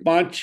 5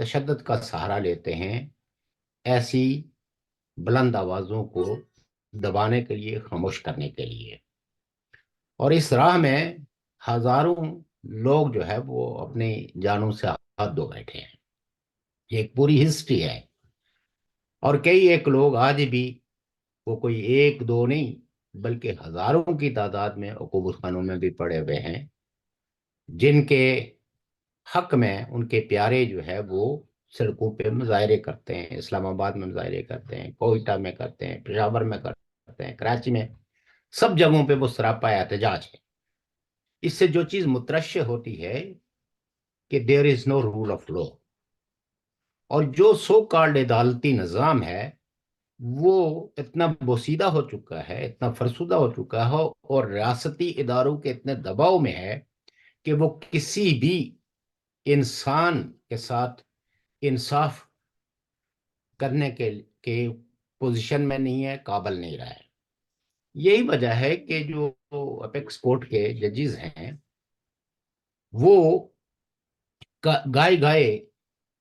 تشدد کا سہارا لیتے ہیں ایسی بلند آوازوں کو دبانے کے لیے، خاموش کرنے کے لیے. اور اس راہ میں ہزاروں لوگ جو ہے وہ اپنی جانوں سے ہاتھ دھو بیٹھے ہیں. یہ ایک پوری ہسٹری ہے. اور کئی ایک لوگ آج بھی، وہ کوئی ایک دو نہیں بلکہ ہزاروں کی تعداد میں حکومت خانوں میں بھی پڑے ہوئے ہیں، جن کے حق میں ان کے پیارے جو ہے وہ سڑکوں پہ مظاہرے کرتے ہیں. اسلام آباد میں مظاہرے کرتے ہیں، کوئٹہ میں کرتے ہیں، پشاور میں کرتے ہیں، کراچی میں، سب جگہوں پہ وہ سراپا احتجاج ہے. اس سے جو چیز مترشح ہوتی ہے کہ دیر از نو رول آف لا، اور جو سو کالڈ عدالتی نظام ہے وہ اتنا بوسیدہ ہو چکا ہے، اتنا فرسودہ ہو چکا ہے، اور ریاستی اداروں کے اتنے دباؤ میں ہے کہ وہ کسی بھی انسان کے ساتھ انصاف کرنے کے پوزیشن میں نہیں ہے، قابل نہیں رہا ہے. یہی وجہ ہے کہ جو اپیکس کورٹ کے ججز ہیں وہ گائے گائے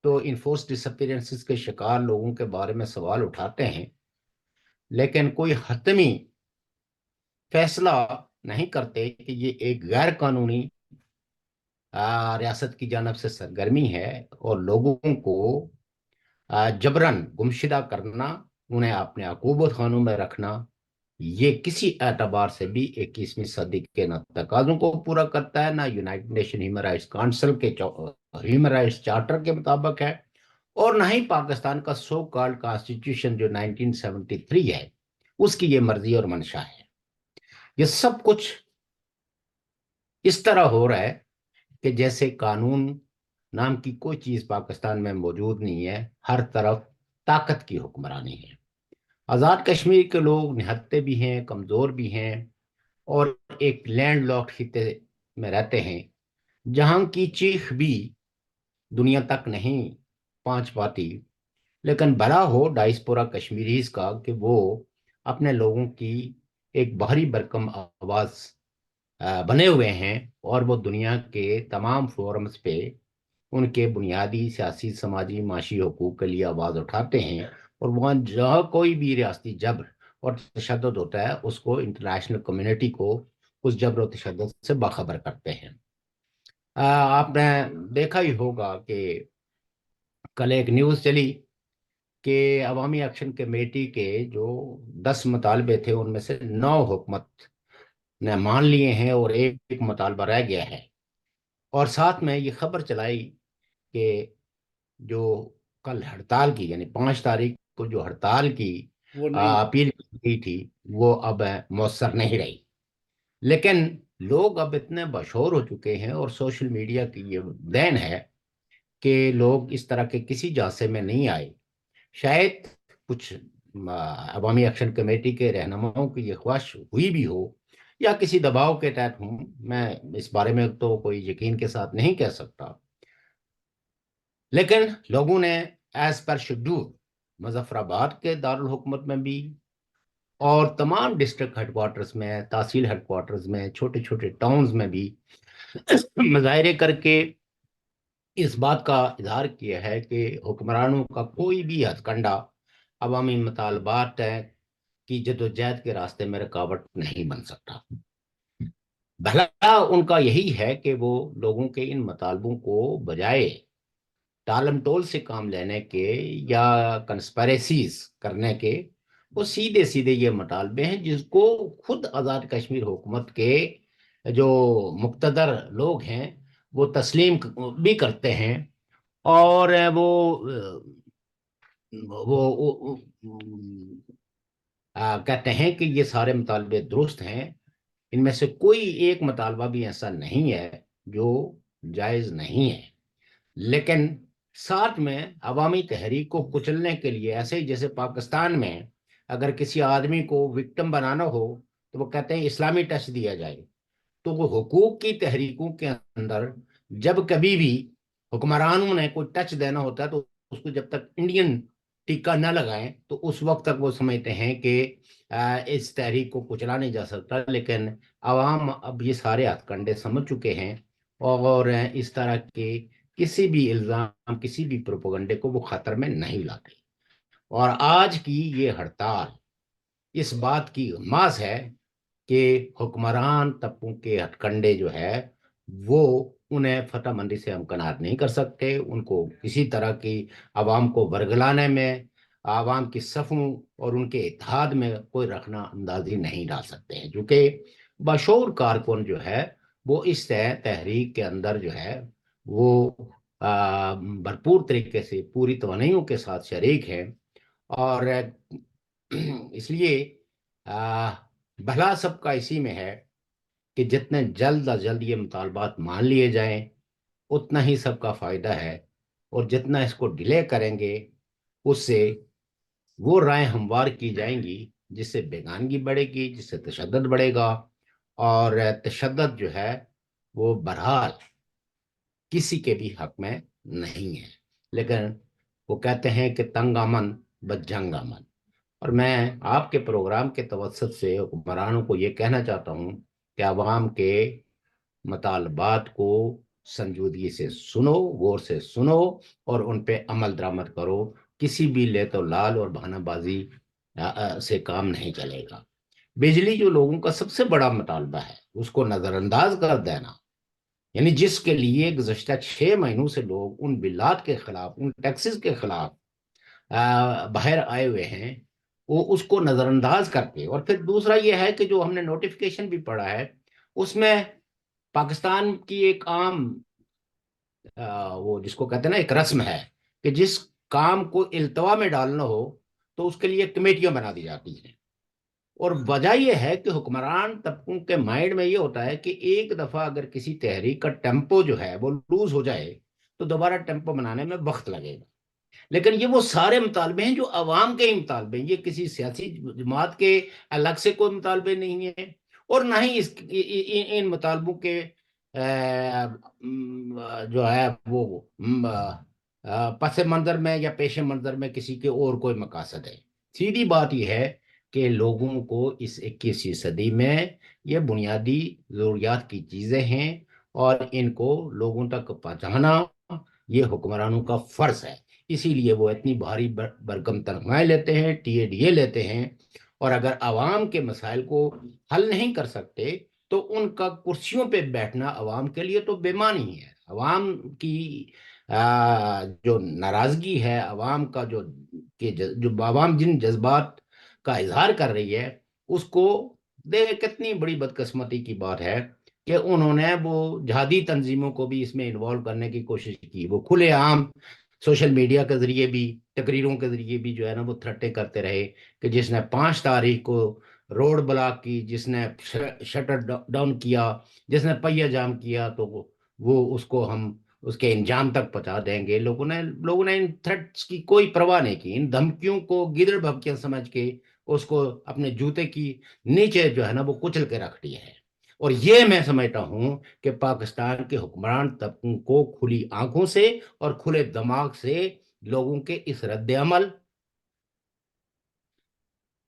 تو انفورس ڈس اپیرنسز کے شکار لوگوں کے بارے میں سوال اٹھاتے ہیں، لیکن کوئی حتمی فیصلہ نہیں کرتے کہ یہ ایک غیر قانونی ریاست کی جانب سے سرگرمی ہے، اور لوگوں کو جبرن گمشدہ کرنا، انہیں اپنے عقوبت خانوں میں رکھنا، یہ کسی اعتبار سے بھی 21ویں صدی کے نہ تقاضوں کو پورا کرتا ہے، نہ United nation human rights council کے ہیومن رائٹس چارٹر کے مطابق ہے، اور نہ ہی پاکستان کا سو کالڈ کانسٹیٹیوشن جو 1973 ہے اس کی یہ مرضی اور منشا ہے. یہ سب کچھ اس طرح ہو رہا ہے کہ جیسے قانون نام کی کوئی چیز پاکستان میں موجود نہیں ہے، ہر طرف طاقت کی حکمرانی ہے. آزاد کشمیر کے لوگ نہتے بھی ہیں، کمزور بھی ہیں، اور ایک لینڈ لاک خطے میں رہتے ہیں جہاں کی چیخ بھی دنیا تک نہیں پہنچ پاتی. لیکن بھلا ہو ڈائسپورا کشمیریز کا کہ وہ اپنے لوگوں کی ایک بھاری بھرکم آواز بنے ہوئے ہیں، اور وہ دنیا کے تمام فورمز پہ ان کے بنیادی سیاسی، سماجی، معاشی حقوق کے لیے آواز اٹھاتے ہیں. اور وہاں جہاں کوئی بھی ریاستی جبر اور تشدد ہوتا ہے اس کو انٹرنیشنل کمیونٹی کو اس جبر و تشدد سے باخبر کرتے ہیں. آپ نے دیکھا ہی ہوگا کہ کل ایک نیوز چلی کہ عوامی ایکشن کمیٹی کے جو 10 مطالبے تھے ان میں سے 9 حکومت نے مان لیے ہیں، اور ایک مطالبہ رہ گیا ہے. اور ساتھ میں یہ خبر چلائی کہ جو کل ہڑتال کی، یعنی 5 تاریخ کو جو ہڑتال کی وہ نہیں. اپیل کی گئی تھی وہ اب مؤثر نہیں رہی. لیکن لوگ اب اتنے بشور ہو چکے ہیں، اور سوشل میڈیا کی یہ دین ہے کہ لوگ اس طرح کے کسی جانسے میں نہیں آئے. شاید کچھ عوامی ایکشن کمیٹی کے رہنماؤں کی یہ خواہش ہوئی بھی ہو، یا کسی دباؤ کے تحت ہوں، میں اس بارے میں تو کوئی یقین کے ساتھ نہیں کہہ سکتا. لیکن لوگوں نے ایز پر شیڈول مظفر آباد کے دارالحکومت میں بھی، اور تمام ڈسٹرکٹ ہیڈ کوارٹرز میں، تحصیل ہیڈ کوارٹرز میں، چھوٹے چھوٹے ٹاؤنز میں بھی مظاہرے کر کے اس بات کا اظہار کیا ہے کہ حکمرانوں کا کوئی بھی ہتھ کنڈا عوامی مطالبات کی جدوجہد کے راستے میں رکاوٹ نہیں بن سکتا. بھلا ان کا یہی ہے کہ وہ لوگوں کے ان مطالبوں کو بجائے ٹالم ٹول سے کام لینے کے یا کنسپیریسیز کرنے کے، وہ سیدھے سیدھے یہ مطالبے ہیں جس کو خود آزاد کشمیر حکومت کے جو مقتدر لوگ ہیں وہ تسلیم بھی کرتے ہیں. اور وہ کہتے ہیں کہ یہ سارے مطالبے درست ہیں، ان میں سے کوئی ایک مطالبہ بھی ایسا نہیں ہے جو جائز نہیں ہے. لیکن ساتھ میں عوامی تحریک کو کچلنے کے لیے، ایسے ہی جیسے پاکستان میں اگر کسی آدمی کو وکٹم بنانا ہو تو وہ کہتے ہیں اسلامی ٹچ دیا جائے، تو وہ حقوق کی تحریکوں کے اندر جب کبھی بھی حکمرانوں نے کوئی ٹچ دینا ہوتا ہے تو اس کو جب تک انڈین ٹیکہ نہ لگائیں تو اس وقت تک وہ سمجھتے ہیں کہ اس تحریک کو کچلا نہیں جا سکتا. لیکن عوام اب یہ سارے ہتھ کنڈے سمجھ چکے ہیں، اور اس طرح کے کسی بھی الزام، کسی بھی پروپیگنڈے کو وہ خطر میں نہیں لاتے. اور آج کی یہ ہڑتال اس بات کی غماز ہے کہ حکمران طبقوں کے ہتھ کنڈے جو ہے وہ انہیں فتح مندی سے ہمکنار نہیں کر سکتے. ان کو کسی طرح کی عوام کو ورگلانے میں، عوام کی صفوں اور ان کے اتحاد میں کوئی رکھنا اندازی نہیں ڈال سکتے ہیں، جو کہ بشعور کارکن جو ہے وہ اس تحریک کے اندر جو ہے وہ بھرپور طریقے سے پوری توانائیوں کے ساتھ شریک ہیں. اور اس لیے بھلا سب کا اسی میں ہے کہ جتنے جلد از جلد یہ مطالبات مان لیے جائیں اتنا ہی سب کا فائدہ ہے. اور جتنا اس کو ڈیلے کریں گے اس سے وہ رائے ہموار کی جائیں گی جس سے بیگانگی بڑھے گی، جس سے تشدد بڑھے گا. اور تشدد جو ہے وہ بہرحال کسی کے بھی حق میں نہیں ہے. لیکن وہ کہتے ہیں کہ تنگ امن بدجنگ امن. اور میں آپ کے پروگرام کے توسط سے حکمرانوں کو یہ کہنا چاہتا ہوں کہ عوام کے مطالبات کو سنجیدگی سے سنو، غور سے سنو اور ان پہ عمل درآمد کرو. کسی بھی لیت و لال اور بہانہ بازی سے کام نہیں چلے گا. بجلی جو لوگوں کا سب سے بڑا مطالبہ ہے اس کو نظر انداز کر دینا، یعنی جس کے لیے گزشتہ 6 مہینوں سے لوگ ان بلات کے خلاف، ان ٹیکسز کے خلاف باہر آئے ہوئے ہیں، وہ اس کو نظر انداز کر کے. اور پھر دوسرا یہ ہے کہ جو ہم نے نوٹیفیکیشن بھی پڑھا ہے اس میں پاکستان کی ایک عام وہ جس کو کہتے ہیں نا ایک رسم ہے کہ جس کام کو التوا میں ڈالنا ہو تو اس کے لیے کمیٹیاں بنا دی جاتی ہیں. اور وجہ یہ ہے کہ حکمران طبقوں کے مائنڈ میں یہ ہوتا ہے کہ ایک دفعہ اگر کسی تحریک کا ٹیمپو جو ہے وہ لوز ہو جائے تو دوبارہ ٹیمپو بنانے میں وقت لگے گا. لیکن یہ وہ سارے مطالبے ہیں جو عوام کے ہی مطالبے ہیں، یہ کسی سیاسی جماعت کے الگ سے کوئی مطالبے نہیں ہیں. اور نہ ہی ان مطالبوں کے جو ہے وہ پس منظر میں یا پیش منظر میں کسی کے اور کوئی مقاصد ہے. سیدھی بات یہ ہے کہ لوگوں کو اس 21ویں صدی میں یہ بنیادی ضروریات کی چیزیں ہیں اور ان کو لوگوں تک پہنچانا یہ حکمرانوں کا فرض ہے. اسی لیے وہ اتنی بھاری برکم تنخواہیں لیتے ہیں، ٹی اے ڈی اے لیتے ہیں. اور اگر عوام کے مسائل کو حل نہیں کر سکتے تو ان کا کرسیوں پہ بیٹھنا عوام کے لیے تو بےمانی ہے. عوام کی جو ناراضگی ہے، عوام کا جو عوام جن جذبات کا اظہار کر رہی ہے اس کو دیکھ کتنی بڑی بدقسمتی کی بات ہے کہ انہوں نے وہ جہادی تنظیموں کو بھی اس میں انوالو کرنے کی کوشش کی. وہ کھلے عام سوشل میڈیا کے ذریعے بھی، تقریروں کے ذریعے بھی جو ہے نا وہ تھرٹے کرتے رہے کہ جس نے 5 تاریخ کو روڈ بلاک کی، جس نے شٹر ڈاؤن کیا، جس نے پہیہ جام کیا تو وہ اس کو ہم اس کے انجام تک پہنچا دیں گے. لوگوں نے ان تھریٹس کی کوئی پرواہ نہیں کی. ان دھمکیوں کو گیدڑ بھبکیاں سمجھ کے اس کو اپنے جوتے کی نیچے جو ہے نا وہ کچل کے رکھ دیا ہے. اور یہ میں سمجھتا ہوں کہ پاکستان کے حکمران طبقوں کو کھلی آنکھوں سے اور کھلے دماغ سے لوگوں کے اس رد عمل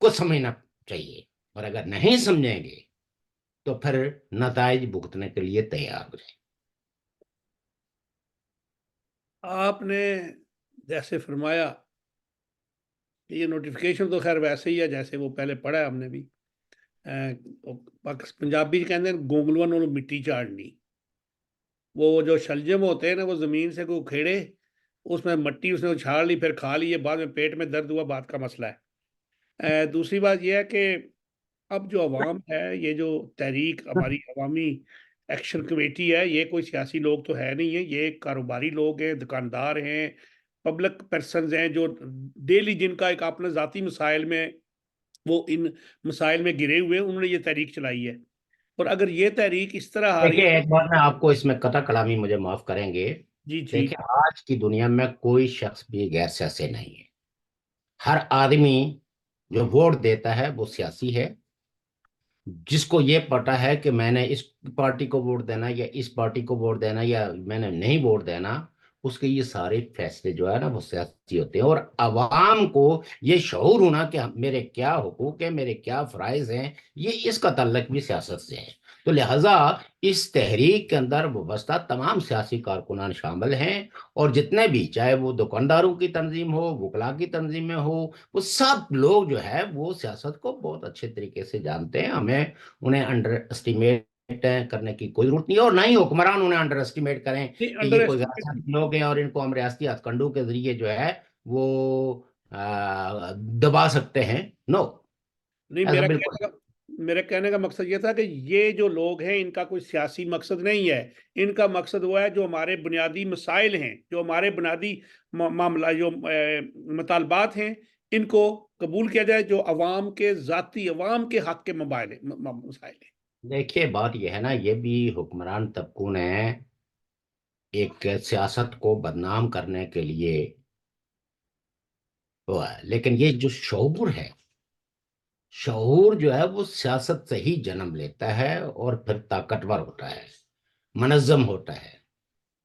کو سمجھنا چاہیے. اور اگر نہیں سمجھیں گے تو پھر نتائج بھگتنے کے لیے تیار ہو جائیں. آپ نے جیسے فرمایا کہ یہ نوٹیفیکیشن تو خیر ویسے ہی ہے جیسے وہ پہلے پڑھا ہے ہم نے بھی. پنجابی کہتے ہیں گونگلوا نو مٹی چاڑنی. وہ جو شلجم ہوتے ہیں نا وہ زمین سے کوئی کھیڑے، اس میں مٹی اس نے اچھاڑ لی، پھر کھا لی، بعد میں پیٹ میں درد ہوا، بات کا مسئلہ ہے. دوسری بات یہ ہے کہ اب جو عوام ہے، یہ جو تحریک ہماری عوامی ایکشن کمیٹی ہے، یہ کوئی سیاسی لوگ تو ہے نہیں ہے، یہ کاروباری لوگ ہیں، دکاندار ہیں، پبلک پرسنز ہیں جو ڈیلی جن کا ایک اپنے ذاتی مسائل میں وہ ان مسائل میں گرے ہوئے ہیں، انہوں نے یہ تحریک چلائی ہے. اور اگر یہ تحریک اس طرح آ رہی دیکھیے ہے. ایک بات میں آپ کو اس میں قطع کلامی مجھے معاف کریں گے. جی جی. دیکھیے آج کی دنیا میں کوئی شخص بھی غیر سیاسی نہیں ہے. ہر آدمی جو ووٹ دیتا ہے وہ سیاسی ہے. جس کو یہ پتا ہے کہ میں نے اس پارٹی کو ووٹ دینا یا اس پارٹی کو ووٹ دینا یا میں نے نہیں ووٹ دینا، اس کے یہ سارے فیصلے جو ہے نا وہ سیاسی ہوتے ہیں. اور عوام کو یہ شعور ہونا کہ میرے کیا حقوق ہیں، میرے کیا فرائض ہیں، یہ اس کا تعلق بھی سیاست سے ہے. تو لہٰذا اس تحریک کے اندر وابستہ تمام سیاسی کارکنان شامل ہیں، اور جتنے بھی، چاہے وہ دکانداروں کی تنظیم ہو، وکلا کی تنظیمیں ہو، وہ سب لوگ جو ہے وہ سیاست کو بہت اچھے طریقے سے جانتے ہیں. ہمیں انہیں انڈر اسٹیمیٹ کرنے کی کوئی ضرورت نہیں ہے، اور نہ ہی حکمران انہیں انڈر اسٹیمیٹ کریں نہیں، کہ انڈر یہ کوئی غیر ایسٹیمیٹ سیاسی لوگ ہیں اور ان کو ہم ریاستی ہتھ کنڈوں کے ذریعے جو ہے وہ دبا سکتے ہیں. نو، نہیں، ایسا بالکل. میرے کہنے کا مقصد یہ تھا کہ یہ جو لوگ ہیں ان کا کوئی سیاسی مقصد نہیں ہے. ان کا مقصد وہ ہے جو ہمارے بنیادی مسائل ہیں، جو ہمارے بنیادی معاملہ، جو مطالبات ہیں، ان کو قبول کیا جائے، جو عوام کے ذاتی، عوام کے حق کے مسائل ہیں. دیکھیے بات یہ ہے نا، یہ بھی حکمران طبقوں نے ایک سیاست کو بدنام کرنے کے لیے ہوا ہے، لیکن یہ جو شعور ہے، شعور جو ہے وہ سیاست سے ہی جنم لیتا ہے اور پھر طاقتور ہوتا ہے، منظم ہوتا ہے.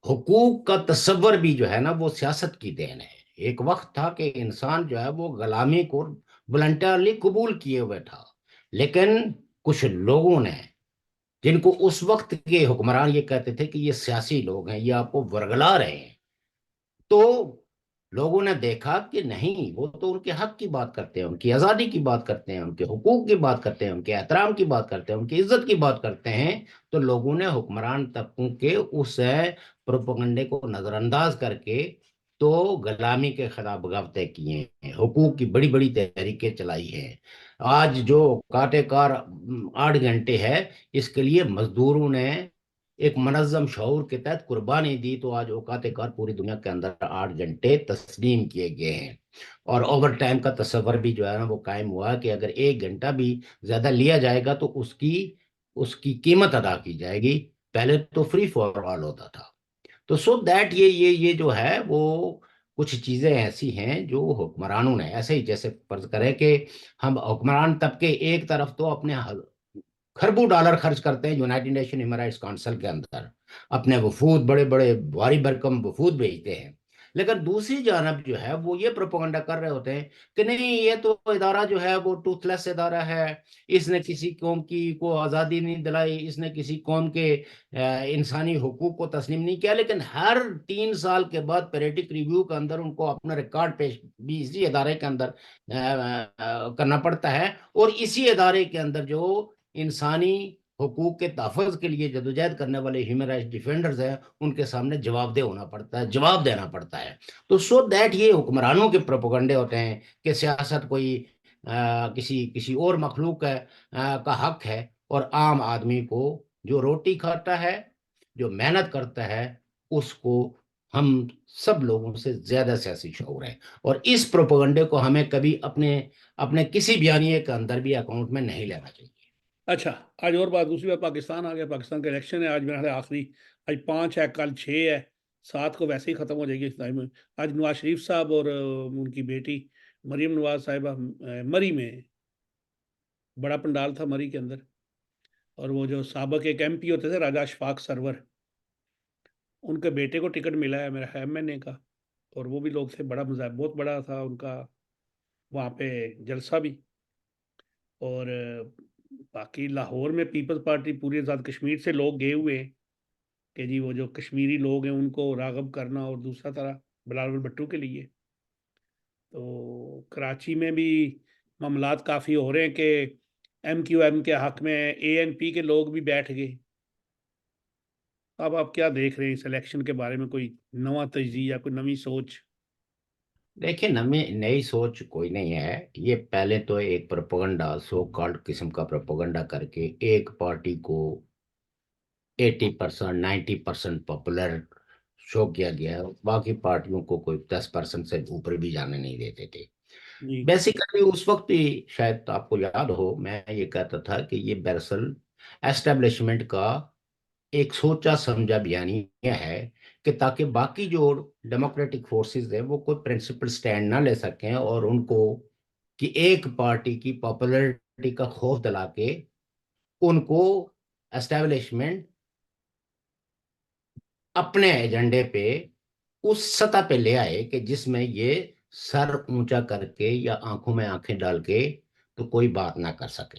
حقوق کا تصور بھی جو ہے نا وہ سیاست کی دین ہے. ایک وقت تھا کہ انسان جو ہے وہ غلامی کو voluntarily قبول کیے ہوئے تھا، لیکن کچھ لوگوں نے، جن کو اس وقت کے حکمران یہ کہتے تھے کہ یہ سیاسی لوگ ہیں، یہ آپ کو ورگلا رہے ہیں، تو لوگوں نے دیکھا کہ نہیں، وہ تو ان کے حق کی بات کرتے ہیں، ان کی آزادی کی بات کرتے ہیں، ان کے حقوق کی بات کرتے ہیں، ان کے احترام کی بات کرتے ہیں، ان کی عزت کی بات کرتے ہیں. تو لوگوں نے حکمران طبقوں کے اس پروپیگنڈے کو نظر انداز کر کے تو غلامی کے خلاف بغاوتیں کی ہیں، حقوق کی بڑی بڑی تحریکیں چلائی ہیں. آج جو کاٹے کار 8 گھنٹے ہے، اس کے لیے مزدوروں نے ایک منظم شعور کے تحت قربانی دی، تو آج اوقات کار پوری دنیا کے اندر 8 گھنٹے تسلیم کیے گئے ہیں. اور اوور ٹائم کا تصور بھی جو ہے نا وہ قائم ہوا کہ اگر 1 گھنٹہ بھی زیادہ لیا جائے گا تو اس کی قیمت ادا کی جائے گی. پہلے تو فری فار آل ہوتا تھا. تو سو دیٹ یہ جو ہے وہ کچھ چیزیں ایسی ہیں جو حکمرانوں نے، ایسے ہی جیسے فرض کرے کہ ہم حکمران طبقے ایک طرف تو اپنے کھربوں ڈالر خرچ کرتے ہیں United nation human rights council کے اندر، اپنے وفود، بڑے بڑے بھاری بھرکم وفود بھیجتے ہیں، لیکن دوسری جانب جو ہے وہ یہ پروپیگنڈا کر رہے ہوتے ہیں کہ نہیں، یہ تو ادارہ جو ہے وہ ٹوتھ لیس ادارہ ہے، اس نے کسی قوم کی کو آزادی نہیں دلائی، اس نے کسی قوم کے انسانی حقوق کو تسلیم نہیں کیا. لیکن ہر 3 سال کے بعد پیریڈک ریویو کے اندر ان کو اپنا ریکارڈ پیش بھی اسی ادارے کے اندر کرنا پڑتا ہے، اور اسی ادارے کے اندر جو انسانی حقوق کے تحفظ کے لیے جدوجہد کرنے والے ہیومن رائٹس ڈیفینڈرز ہیں، ان کے سامنے جواب دہ ہونا پڑتا ہے، جواب دینا پڑتا ہے. تو سو دیٹ یہ حکمرانوں کے پروپیگنڈے ہوتے ہیں کہ سیاست کوئی کسی اور مخلوق کا حق ہے، اور عام آدمی کو جو روٹی کھاتا ہے، جو محنت کرتا ہے، اس کو ہم سب لوگوں سے زیادہ سیاسی شعور ہے. اور اس پروپیگنڈے کو ہمیں کبھی اپنے کسی بیانیے کے اندر بھی اکاؤنٹ میں نہیں لینا چاہیے. اچھا، آج اور بات، دوسری بات، پاکستان آ گیا، پاکستان کا الیکشن ہے آج، میرا خیال ہے آخری. آج 5 ہے، کل 6 ہے، 7 کو ویسے ہی ختم ہو جائے گی اس ٹائم میں. آج نواز شریف صاحب اور ان کی بیٹی مریم نواز صاحبہ مری میں، بڑا پنڈال تھا مری کے اندر. اور وہ جو سابق ایک ایم پی ہوتے تھے، راجا اشفاق سرور، ان کے بیٹے کو ٹکٹ ملا ہے میرا ایم این اے کا. اور وہ بھی لوگ تھے، بڑا مزہ، بہت بڑا تھا ان کا وہاں پہ جلسہ بھی. اور باقی لاہور میں پیپلز پارٹی پوری آزاد کشمیر سے لوگ گئے ہوئے ہیں کہ جی وہ جو کشمیری لوگ ہیں ان کو راغب کرنا، اور دوسرا طرح بلاول بھٹو کے لیے. تو کراچی میں بھی معاملات کافی ہو رہے ہیں کہ ایم کیو ایم کے حق میں اے این پی کے لوگ بھی بیٹھ گئے. اب آپ کیا دیکھ رہے ہیں اس الیکشن کے بارے میں؟ کوئی نواں تجزیہ یا کوئی نئی سوچ؟ دیکھیں، نئی سوچ کوئی نہیں ہے. یہ پہلے تو ایک پروپیگنڈا، سو کالڈ قسم کا پروپیگنڈا کر کے ایک پارٹی کو 80% 90% پاپولر شو کیا گیا ہے، باقی پارٹیوں کو کوئی 10% سے اوپر بھی جانے نہیں دیتے تھے. جی. بیسیکلی اس وقت بھی شاید آپ کو یاد ہو، میں یہ کہتا تھا کہ یہ دراصل ایسٹیبلشمنٹ کا ایک سوچا سمجھا بیانیہ ہے کہ تاکہ باقی جو ڈیموکریٹک فورسز ہیں وہ کوئی پرنسپل سٹینڈ نہ لے سکیں، اور ان کو کہ ایک پارٹی کی پاپولرٹی کا خوف دلا کے ان کو اسٹیبلشمنٹ اپنے ایجنڈے پہ اس سطح پہ لے آئے کہ جس میں یہ سر اونچا کر کے یا آنکھوں میں آنکھیں ڈال کے تو کوئی بات نہ کر سکے.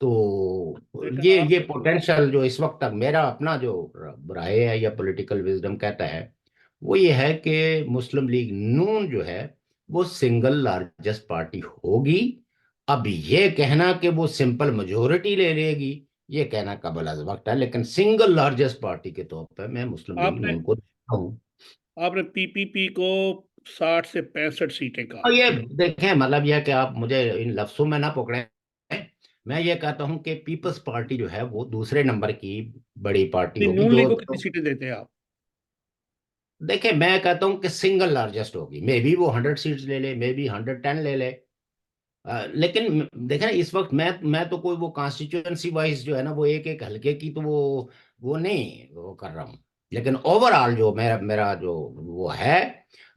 تو لیکن یہ آپ پوٹینشیل جو اس وقت تک میرا اپنا جو رائے ہے یا پولیٹیکل وزڈم کہتا ہے وہ یہ ہے کہ مسلم لیگ نون جو ہے وہ سنگل لارجسٹ پارٹی ہوگی. اب یہ کہنا کہ وہ سمپل میجورٹی لے لے گی یہ کہنا قبل از وقت ہے، لیکن سنگل لارجسٹ پارٹی کے طور پہ میں مسلم لیگ آپ نے نون کو دیکھتا ہوں. آپ نے پی پی پی کو 60 سے 65 سیٹیں کہا. اور یہ دیکھیں مطلب یہ کہ آپ مجھے ان لفظوں میں نہ پکڑیں. میں یہ کہتا ہوں کہ پیپلز پارٹی جو ہے وہ دوسرے نمبر کی بڑی پارٹی نہیں، ہوگی نون جو لیگ کو کتنی سیٹیں دیتے ہیں آپ؟ دیکھیں میں کہتا ہوں کہ سنگل لارجسٹ ہوگی. مے بی وہ 100 سیٹس لے لے، مے بی 110 لے لے. لیکن دیکھیں اس وقت میں تو کوئی وہ کانسٹیچوئنسی وائز جو ہے نا وہ ایک ایک حلقے کی تو وہ نہیں وہ کر رہا ہوں. لیکن اوور آل جو میرا جو وہ ہے،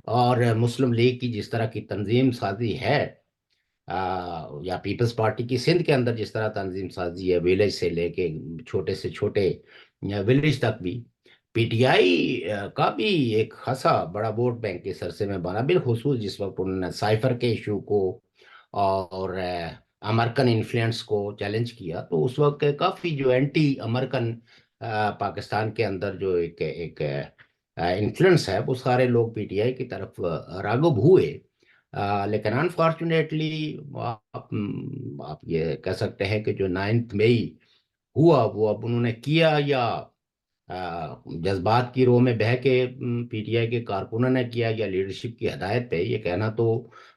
اور مسلم لیگ کی جس طرح کی تنظیم سازی ہے، یا پیپلز پارٹی کی سندھ کے اندر جس طرح تنظیم سازی ہے ولیج سے لے کے چھوٹے سے چھوٹے ولیج تک بھی، پی ٹی آئی کا بھی ایک خاصا بڑا ووٹ بینک کے سرسے میں بنا، بالخصوص جس وقت انہوں نے سائفر کے ایشو کو اور امریکن انفلوئنس کو چیلنج کیا، تو اس وقت کافی جو اینٹی امریکن پاکستان کے اندر جو ایک انفلوئنس ہے وہ سارے لوگ پی ٹی آئی کی طرف راغب ہوئے. لیکن انفارچونیٹلی آپ یہ کہہ سکتے ہیں کہ جو 9 مئی ہوا وہ اب انہوں نے کیا یا جذبات کی رو میں بہہ کے پی ٹی آئی کے کارکنوں نے کیا یا لیڈرشپ کی ہدایت پہ، یہ کہنا تو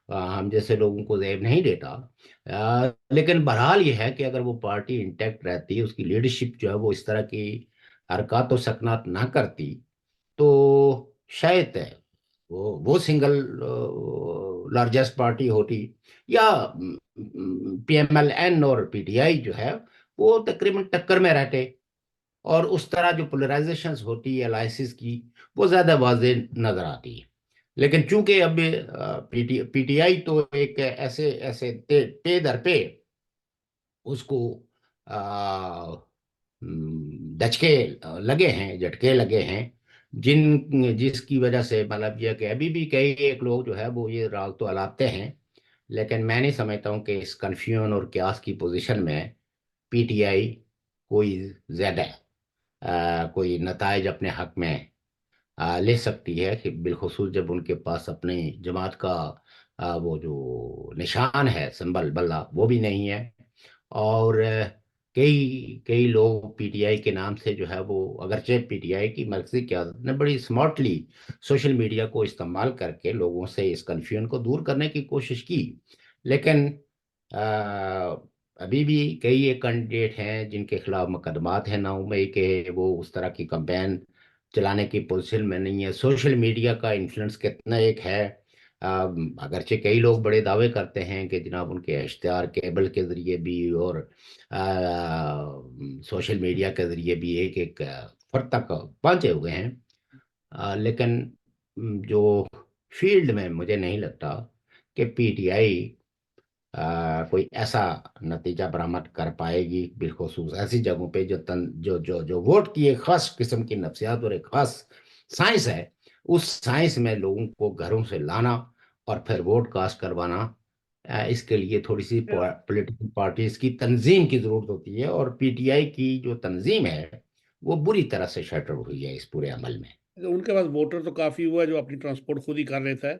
ہم جیسے لوگوں کو زیب نہیں دیتا. لیکن بہرحال یہ ہے کہ اگر وہ پارٹی انٹیکٹ رہتی، اس کی لیڈرشپ جو ہے وہ اس طرح کی حرکات و سکنات نہ کرتی، تو شاید ہے وہ سنگل لارجسٹ پارٹی ہوتی، یا پی ایم ایل این اور پی ٹی آئی جو ہے وہ تقریباً ٹکر میں رہتے، اور اس طرح جو پولرائزیشنز ہوتی ہے الائسز کی وہ زیادہ واضح نظر آتی ہے. لیکن چونکہ اب پی ٹی آئی تو ایک ایسے ایسے پے در پہ اس کو دھچکے لگے ہیں، جھٹکے لگے ہیں، جس کی وجہ سے مطلب یہ کہ ابھی بھی کئی ایک لوگ جو ہے وہ یہ راگ تو الاتے ہیں. لیکن میں نہیں سمجھتا ہوں کہ اس کنفیوژن اور کیاس کی پوزیشن میں پی ٹی آئی کوئی زیادہ کوئی نتائج اپنے حق میں لے سکتی ہے، کہ بالخصوص جب ان کے پاس اپنی جماعت کا وہ جو نشان ہے سنبل بلہ وہ بھی نہیں ہے. اور کئی کئی لوگ پی ٹی آئی کے نام سے جو ہے وہ اگرچہ پی ٹی آئی کی مرکزی قیادت نے بڑی اسمارٹلی سوشل میڈیا کو استعمال کر کے لوگوں سے اس کنفیوژن کو دور کرنے کی کوشش کی، لیکن ابھی بھی کئی ایک کینڈیڈیٹ ہیں جن کے خلاف مقدمات ہیں 9 مئی کے، وہ اس طرح کی کمپین چلانے کی پوزیشن میں نہیں ہے. سوشل میڈیا کا انفلوئنس کتنا ایک ہے، اگرچہ کئی لوگ بڑے دعوے کرتے ہیں کہ جناب ان کے اشتہار کیبل کے ذریعے بھی اور سوشل میڈیا کے ذریعے بھی ایک ایک فرد تک پہنچے ہوئے ہیں. لیکن جو فیلڈ میں مجھے نہیں لگتا کہ پی ٹی آئی کوئی ایسا نتیجہ برآمد کر پائے گی، بالخصوص ایسی جگہوں پہ جو ووٹ کی ایک خاص قسم کی نفسیات اور ایک خاص سائنس ہے. اس سائنس میں لوگوں کو گھروں سے لانا اور پھر ووٹ کاسٹ کروانا، اس کے لیے تھوڑی سی پولیٹیکل پارٹیز کی تنظیم کی ضرورت ہوتی ہے، اور پی ٹی آئی کی جو تنظیم ہے وہ بری طرح سے شٹر ہوئی ہے اس پورے عمل میں. ان کے پاس ووٹر تو کافی ہوا ہے جو اپنی ٹرانسپورٹ خود ہی کر لیتا ہے،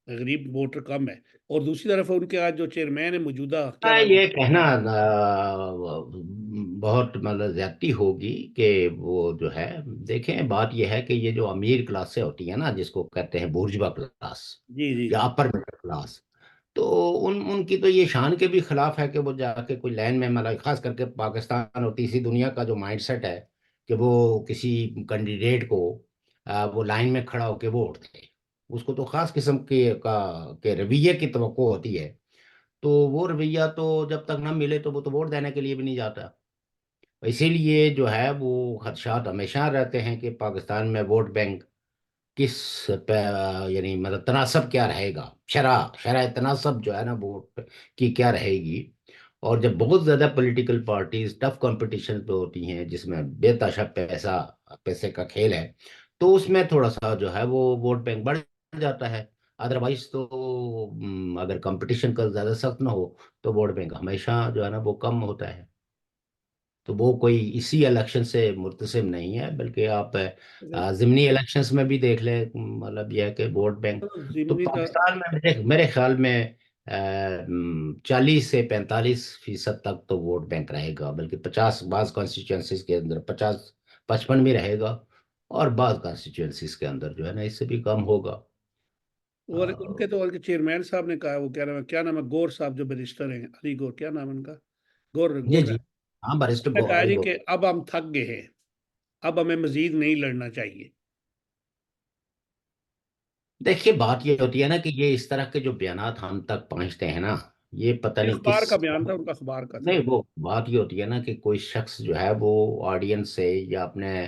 غریب ووٹر کم ہے. اور دوسری طرف ان کے آج جو چیئرمین ہے موجودہ، کیا نام یہ کہنا بہت مطلب زیادتی ہوگی کہ وہ جو ہے، دیکھیں بات یہ ہے کہ یہ جو امیر کلاسیں ہوتی ہیں نا جس کو کہتے ہیں بورجوا کلاس ہے؟ جی جی یا جی. اپر مڈل کلاس، تو ان کی تو یہ شان کے بھی خلاف ہے کہ وہ جا کے کوئی لائن میں مطلب خاص کر کے پاکستان اور تیسری دنیا کا جو مائنڈ سیٹ ہے کہ وہ کسی کینڈیڈیٹ کو وہ لائن میں کھڑا ہو کے ووٹ دے، اس کو تو خاص قسم کے رویے کی توقع ہوتی ہے. تو وہ رویہ تو جب تک نہ ملے تو وہ تو ووٹ دینے کے لیے بھی نہیں جاتا. اسی لیے جو ہے وہ خدشات ہمیشہ رہتے ہیں کہ پاکستان میں ووٹ بینک کس یعنی مطلب تناسب کیا رہے گا، شرح تناسب جو ہے نا ووٹ کی کیا رہے گی. اور جب بہت زیادہ پولیٹیکل پارٹیز ٹف کنپٹیشن پہ ہوتی ہیں جس میں بے تحاشا پیسے کا کھیل ہے، تو اس میں تھوڑا سا جو ہے وہ ووٹ بینک بڑھ جاتا ہے. ادروائز تو اگر کمپٹیشن کا زیادہ سخت نہ ہو تو ووٹ بینک ہمیشہ جو ہے نا وہ کم ہوتا ہے. تو وہ کوئی اسی الیکشن سے مرتسم نہیں ہے، بلکہ آپ ضمنی الیکشنز میں بھی دیکھ لیں، مطلب یہ ہے کہ ووٹ بینک تو ضمنی کا پاکستان میں میرے خیال میں 40 سے 45% تک تو ووٹ بینک رہے گا، بلکہ 50 بعض کانسٹیچوئنسیز کے اندر 50 55 بھی رہے گا، اور بعض کانسٹیچوئنسیز کے اندر جو ہے نا اس سے بھی کم ہوگا۔ اور ان کے تو چیئرمین صاحب نے کہا، وہ کیا نام ہے، گور صاحب جو بیرسٹر ہیں، علی گور، کیا نام ہے ان کا، گور جی گور جی، ہاں برسٹ نے کہا علی جی گو کہ اب ہم تھک گئے ہیں، اب ہمیں مزید نہیں لڑنا چاہیے۔ دیکھیے بات یہ ہوتی ہے نا کہ یہ اس طرح کے جو بیانات ہم تک پہنچتے ہیں نا، یہ پتہ یہ نہیں کس، اخبار کا بیان تھا، ان کا اخبار کا تھا۔ نہیں وہ بات یہ ہوتی ہے نا کہ کوئی شخص جو ہے وہ آڈینس سے یا اپنے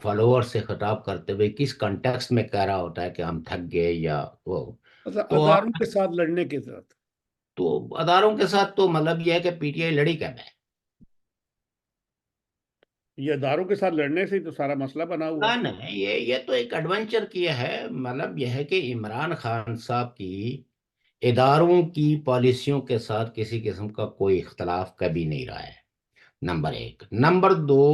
فالوور سے خطاب کرتے ہوئے کس کنٹیکسٹ میں کہہ رہا ہوتا ہے کہ ہم تھک گئے یا وہ، مطلب تو اداروں کے ساتھ لڑنے کے ساتھ، تو اداروں کے ساتھ تو مطلب یہ ہے کہ پی ٹی آئی لڑی کب ہے؟ یہ اداروں کے ساتھ لڑنے سے ہی تو سارا مسئلہ بنا ہوا ہے۔ نہیں، یہ تو ایک ایڈونچر کیا ہے، مطلب یہ ہے کہ عمران خان صاحب کی اداروں کی پالیسیوں کے ساتھ کسی قسم کا کوئی اختلاف کبھی نہیں رہا ہے، نمبر ایک۔ نمبر دو،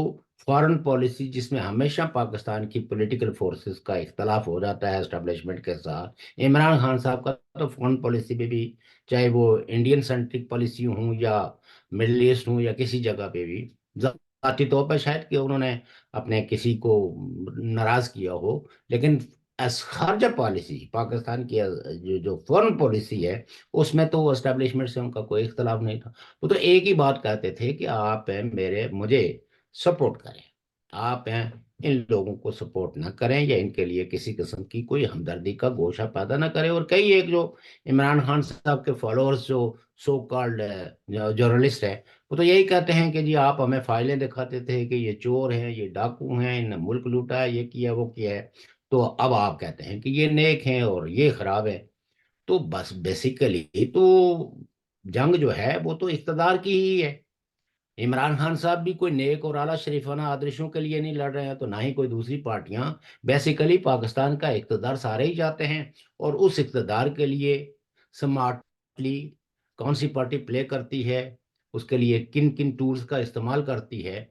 فارن پالیسی جس میں ہمیشہ پاکستان کی پولیٹیکل فورسز کا اختلاف ہو جاتا ہے اسٹیبلشمنٹ کے ساتھ، عمران خان صاحب کا تو فارن پالیسی میں بھی، چاہے وہ انڈین سینٹرک پالیسی ہوں یا مڈل ایسٹ ہوں یا کسی جگہ پہ بھی، ذاتی طور پہ شاید کہ انہوں نے اپنے کسی کو ناراض کیا ہو، لیکن ایز خارجہ پالیسی پاکستان کی جو فارن پالیسی ہے، اس میں تو اسٹیبلشمنٹ سے ان کا کوئی اختلاف نہیں تھا۔ وہ تو ایک ہی بات کہتے تھے کہ آپ مجھے سپورٹ کریں، آپ ان لوگوں کو سپورٹ نہ کریں یا ان کے لیے کسی قسم کی کوئی ہمدردی کا گوشہ پیدا نہ کریں۔ اور کئی ایک جو عمران خان صاحب کے فالوورز جو سو کالڈ جرنلسٹ ہے، وہ تو یہی کہتے ہیں کہ جی آپ ہمیں فائلیں دکھاتے تھے کہ یہ چور ہیں، یہ ڈاکو ہیں، ان نے ملک لوٹا ہے، یہ کیا وہ کیا ہے، تو اب آپ کہتے ہیں کہ یہ نیک ہیں اور یہ خراب ہے۔ تو بس بیسیکلی تو جنگ جو ہے وہ تو اقتدار کی ہی ہے۔ عمران خان صاحب بھی کوئی نیک اور اعلیٰ شریفانہ آدرشوں کے لیے نہیں لڑ رہے ہیں، تو نہ ہی کوئی دوسری پارٹیاں۔ بیسیکلی پاکستان کا اقتدار سارے ہی چاہتے ہیں، اور اس اقتدار کے لیے سمارٹلی کون سی پارٹی پلے کرتی ہے، اس کے لیے کن کن ٹولز کا استعمال کرتی ہے،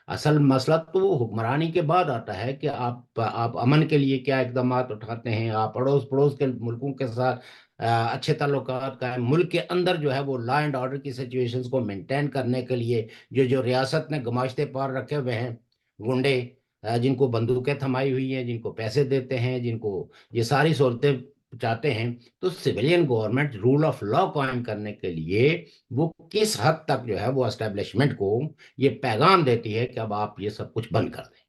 اصل مسئلہ تو وہ حکمرانی کے بعد آتا ہے کہ آپ امن کے لیے کیا اقدامات اٹھاتے ہیں، آپ اڑوس پڑوس کے ملکوں کے ساتھ اچھے تعلقات قائم، ملک کے اندر جو ہے وہ لا اینڈ آرڈر کی سچویشنز کو مینٹین کرنے کے لیے جو ریاست نے گماشتے پار رکھے ہوئے ہیں گنڈے، جن کو بندوقیں تھمائی ہوئی ہیں، جن کو پیسے دیتے ہیں، جن کو یہ ساری سہولتیں چاہتے ہیں، تو civilian government rule of law قائم کرنے کے لیے وہ کس حد تک جو ہے وہ اسٹیبلشمنٹ کو یہ پیغام دیتی ہے کہ اب آپ یہ سب کچھ بند کر دیں۔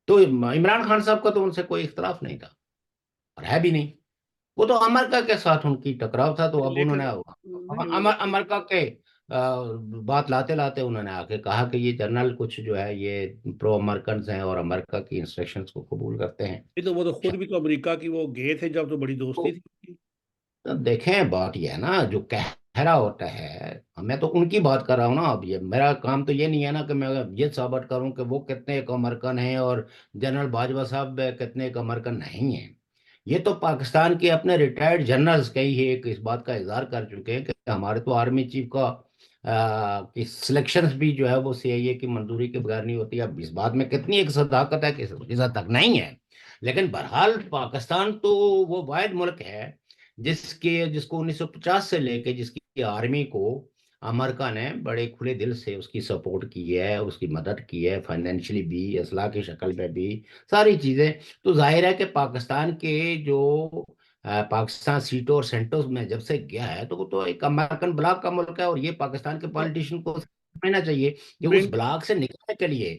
تو عمران خان صاحب کا تو ان سے کوئی اختلاف نہیں تھا، اور ہے بھی نہیں۔ وہ تو امریکہ کے ساتھ ان کی ٹکراؤ تھا، تو اب انہوں لیکن نے نہیں وہ امریکہ کے بات لاتے لاتے انہوں نے آ کے کہا کہ یہ جنرل کچھ جو ہے یہ پرو امریکنز ہیں اور امریکہ کی انسٹرکشنز کو قبول کرتے ہیں۔ تو وہ تو خود بھی تو امریکہ کی وہ گئے تھے جب، تو بڑی دوستی تو تھی ان کی۔ دیکھیں بات یہ ہے نا، جو کہہ رہا ہوتا ہے، میں تو ان کی بات کر رہا ہوں نا، اب یہ میرا کام تو یہ نہیں ہے نا کہ میں یہ ثابت کروں کہ وہ کتنے ایک امریکن ہیں اور جنرل باجوہ صاحب کتنے ایک امریکن نہیں ہیں۔ یہ تو پاکستان کے اپنے ریٹائرڈ جنرلز کئی ایک اس بات کا اظہار کر چکے ہیں کہ ہمارے تو آرمی چیف کا کی سلیکشنز بھی جو ہے وہ سی آئی اے کی منظوری کے بغیر نہیں ہوتی۔ اب اس بات میں کتنی ایک صداقت ہے کہ اس حد تک نہیں ہے، لیکن بہرحال پاکستان تو وہ واحد ملک ہے جس کو 1950 سے لے کے جس کی آرمی کو امریکہ نے بڑے کھلے دل سے اس کی سپورٹ کی ہے، اس کی مدد کی ہے، فائنینشلی بھی، اسلحہ کی شکل میں بھی، ساری چیزیں۔ تو ظاہر ہے کہ پاکستان کے جو پاکستان سیٹوں اور سینٹرز میں جب سے گیا ہے تو وہ تو ایک امریکن بلاک کا ملک ہے، اور یہ پاکستان کے تو پالیٹیشین کو سمجھنا چاہیے کہ اس منٹ بلاک سے نکلنے کے لیے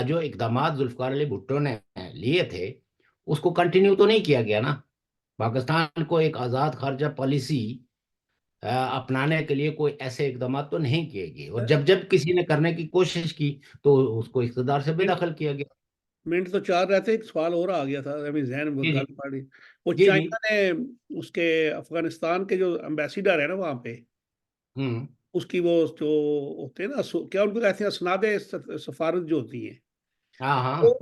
جو اقدامات ذوالفقار علی بھٹو نے لیے تھے اس کو کنٹینیو تو نہیں کیا گیا نا۔ پاکستان کو ایک آزاد خارجہ پالیسی اپنانے کے لیے کوئی ایسے اقدامات تو نہیں کیے گئے، اور جب جب کسی نے کرنے کی کوشش کی تو اس کو اقتدار سے بے منٹ دخل کیا گیا۔ منٹ تو چار رہتے، ایک سوال اور آ گیا تھا ابھی ذہن میں، جی جی گل پڑی۔ وہ جی جی۔ چائنا نے اس کے افغانستان کے جو امبیسیڈر ہے نا وہاں پہ، ہوں۔ اس کی وہ جو ہوتے ہیں نا، کیا ان کو کہتے ہیں، اسناد سفارت جو ہوتی ہیں، ہاں ہاں وہ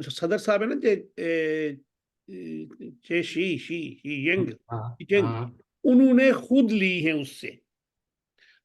جو صدر صاحب ہے نا، شی ینگ ہاں جنگ، ہاں انہوں نے خود لی ہیں اس سے،